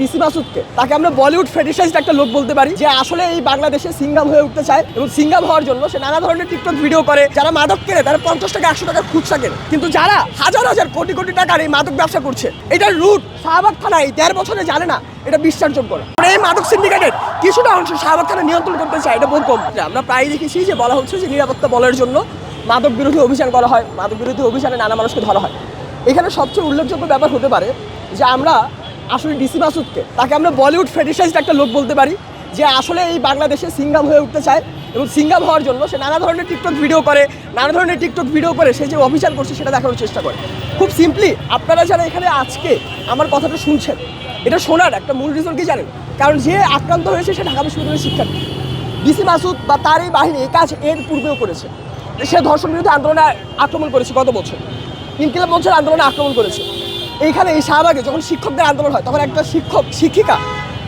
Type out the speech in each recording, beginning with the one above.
DC মাসুদকে, তাকে আমরা বলিউড ফেটিশাইজড একটা লোক বলতে পারি, যে আসলে এই বাংলাদেশে সিঙ্গাম হয়ে উঠতে চায় এবং সিঙ্গাম হওয়ার জন্য সে নানা ধরনের টিকটক ভিডিও করে। যারা মাদক কেনে তারা 50 টাকা 100 টাকা খুচরা কেনে, কিন্তু যারা হাজার হাজার কোটি কোটি টাকার এই মাদক ব্যবসা করছে, এটার রুট শাহবাগ থানায় 1.5 বছরে জানে না, এটা বিশ্বাসযোগ্য না। এই মাদক সিন্ডিকেটের কিছুটা অংশ শাহবাগ থানা নিয়ন্ত্রণ করতে চায়, এটা বোধগম্য। আমরা প্রায় দেখেছি যে বলা হচ্ছে যে নিরাপত্তা বলের জন্য মাদক বিরোধী অভিযান করা হয়, মাদক বিরোধী অভিযানে নানা মানুষকে ধরা হয়। এখানে সবচেয়ে উল্লেখযোগ্য ব্যাপার হতে পারে যে আমরা আসলে ডিসি মাসুদকে, তাকে আমরা বলিউড ফেটিশাইজড একটা লোক বলতে পারি, যে আসলে এই বাংলাদেশে সিঙ্গাম হয়ে উঠতে চায় এবং সিঙ্গাম হওয়ার জন্য সে নানা ধরনের টিকটক ভিডিও করে সে যে অভিযান করছে সেটা দেখানোর চেষ্টা করে। খুব সিম্পলি, আপনারা যারা এখানে আজকে আমার কথাটা শুনছেন, এটা শোনার একটা মূল রিজন কি জানেন? কারণ যে আক্রান্ত হয়েছে সে ঢাকা বিশ্ববিদ্যালয়ের শিক্ষার্থী। ডিসি মাসুদ বা তার এই বাহিনী এই কাজ এর পূর্বেও করেছে। সে ধর্ষণ বিরোধী আন্দোলনে আক্রমণ করেছে, গত বছর ইনকিলাব মঞ্চের আন্দোলনে আক্রমণ করেছে। এইখানে এই শাহবাগে যখন শিক্ষকদের আন্দোলন হয়, তখন একটা শিক্ষিকা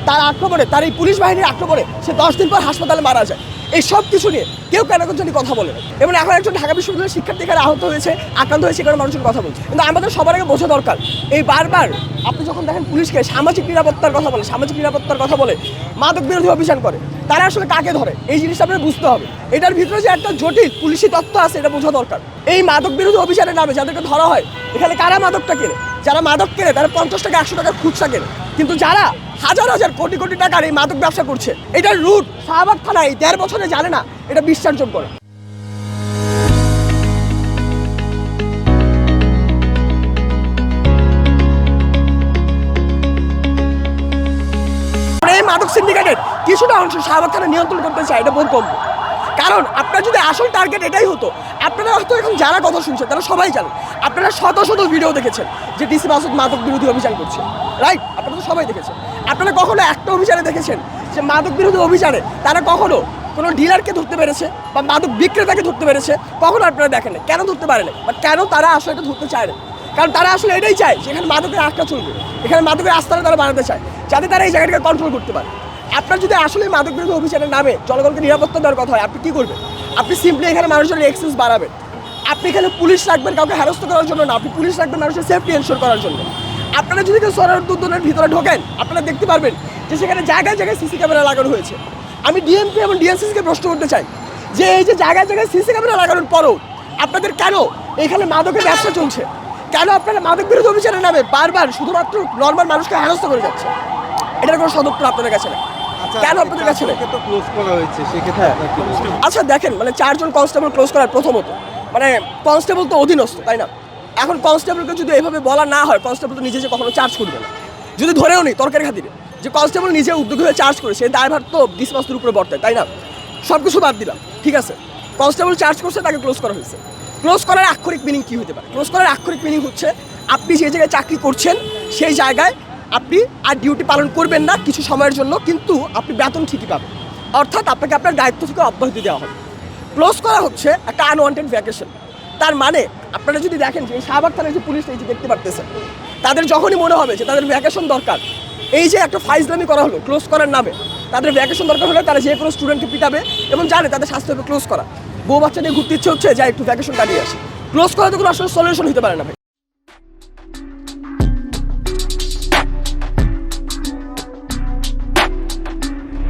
তার আক্রমণে, তার এই পুলিশ বাহিনীর আক্রমণে সে 10 দিন পর হাসপাতালে মারা যায়। এই সব কিছু নিয়ে কেউ কেন জানি কথা বলে, এবং এখন একজন ঢাকা বিশ্ববিদ্যালয়ের শিক্ষার্থী এখানে আহত হয়েছে, আক্রান্ত হয়েছে, কারণ মানুষের কথা বলছে। কিন্তু আমাদের সবার আগে বোঝা দরকার, এই বারবার আপনি যখন দেখেন পুলিশকে সামাজিক নিরাপত্তার কথা বলে মাদক বিরোধী অভিযান করে, তারা আসলে কাকে ধরে এই জিনিসটা আপনার বুঝতে হবে। এটার ভিতরে যে একটা জটিল পুলিশি তত্ত্ব আছে, এটা বোঝা দরকার। এই মাদক বিরোধী অভিযানের নামে যাদেরকে ধরা হয়, এখানে কারা মাদকটা কেনে? যারা মাদক কেনে তারা 50 টাকা 100 টাকা খুচরা কেনে, কিন্তু যারা হাজার হাজার কোটি কোটি টাকার এই মাদক ব্যবসা করছে, এটার রুট শাহবাগ থানায় 1.5 বছরে জানে না, এটা বিশ্বাসযোগ্য না। এই মাদক সিন্ডিকেটের কিছুটা অংশ শাহবাগ থানা নিয়ন্ত্রণ করতে চায়, এটা বোধগম্য। কারণ আপনার যদি আসল টার্গেট এটাই হতো, আপনারা হয়তো এখন যারা কথা শুনছেন তারা সবাই জানেন। আপনারা শত শত ভিডিও দেখেছেন যে ডিসি মাসুদ মাদক বিরোধী অভিযান করছে, রাইট? আপনারা তো সবাই দেখেছেন। আপনারা কখনো একটা অভিযানে দেখেছেন যে মাদক বিরোধী অভিযানে তারা কখনো কোনো ডিলারকে ধরতে পেরেছে বা মাদক বিক্রেতাকে ধরতে পেরেছে? কখনো আপনারা দেখেন না। কেন ধরতে পারে না বা কেন তারা আসলে এটা ধরতে চায় না? কারণ তারা আসলে এটাই চায় যে এখানে মাদকের আঁকটা চলবে, এখানে মাদকের আস্থাটা তারা বানাতে চায়, যাতে তারা এই জায়গাটাকে কন্ট্রোল করতে পারে। আপনার যদি আসলে মাদক বিরোধী অভিযানের নামে জনগণকে নিরাপত্তা দেওয়ার কথা হয়, আপনি কী করবেন? আপনি সিম্পলি এখানে মানুষজনের এক্সেস বাড়াবেন। আপনি এখানে পুলিশ রাখবেন কাউকে হ্যারাস্ত করার জন্য না, আপনি পুলিশ রাখবেন মানুষের সেফটি এনশোর করার জন্য। আপনারা যদি কেউ সরারুদ্দোলনের ভিতরে ঢোকেন, আপনারা দেখতে পারবেন যে সেখানে জায়গায় জায়গায় সিসি ক্যামেরা লাগানো হয়েছে। আমি ডিএমপি এবং ডিএনসিসিকে প্রশ্ন করতে চাই যে এই যে জায়গায় জায়গায় সিসি ক্যামেরা লাগানোর পরও আপনাদের কেন এখানে মাদকের ব্যবসা চলছে? কেন আপনারা মাদক বিরোধী অভিযানের নামে বারবার শুধুমাত্র নর্মাল মানুষকে হ্যারাস্ত করে যাচ্ছে? এটার কোনো সদুত্তর আপনাদের কাছে নেই। কেন আপনাদের কাছে নেই? আচ্ছা দেখেন, মানে 4 জন কনস্টেবল ক্লোজ করার, প্রথমত মানে কনস্টেবল তো অধীনস্থ, তাই না? এখন কনস্টেবলকে যদি এইভাবে বলা না হয়, কনস্টেবল তো নিজে যে কখনো চার্জ করবে না। যদি ধরেও নেই তর্কের খাতিরে যে কনস্টেবল নিজে উদ্যোগী হয়ে চার্জ করে, সে দায়ভার তো ডিসি মাসুদের উপরে বর্তায়, তাই না? সব কিছু বাদ দিলাম, ঠিক আছে, কনস্টেবল চার্জ করছে, তাকে ক্লোজ করা হয়েছে। ক্লোজ করার আক্ষরিক মিনিং কী হতে পারে? ক্লোজ করার আক্ষরিক মিনিং হচ্ছে আপনি যে জায়গায় চাকরি করছেন সেই জায়গায় আপনি আর ডিউটি পালন করবেন না কিছু সময়ের জন্য, কিন্তু আপনি বেতন ঠিকই পাবেন, অর্থাৎ আপনাকে আপনার দায়িত্ব থেকে অব্যাহতি দেওয়া হবে। ক্লোজ করা হচ্ছে একটা আনওয়ান্টেড ভ্যাকেশন। তার মানে আপনারা যদি দেখেন যে শাহবাগ থানায় যে পুলিশ এই যে দেখতে পারতেছেন, তাদের যখনই মনে হবে যে তাদের ভ্যাকেশন দরকার, এই যে একটা ফাইজলামি করা হলো ক্লোজ করার নামে, তাদের ভ্যাকেশন দরকার হলে তারা যে কোনো স্টুডেন্টকে পিটাবে এবং জানে তাদের শাস্তি হবে ক্লোজ করা। বউ বাচ্চা নিয়ে ঘুরতে ইচ্ছে হচ্ছে, যা একটু ভ্যাকেশন কাটিয়ে আসে। ক্লোজ করা তো কোনো আসলে সলিউশন হতে পারে না ভাই।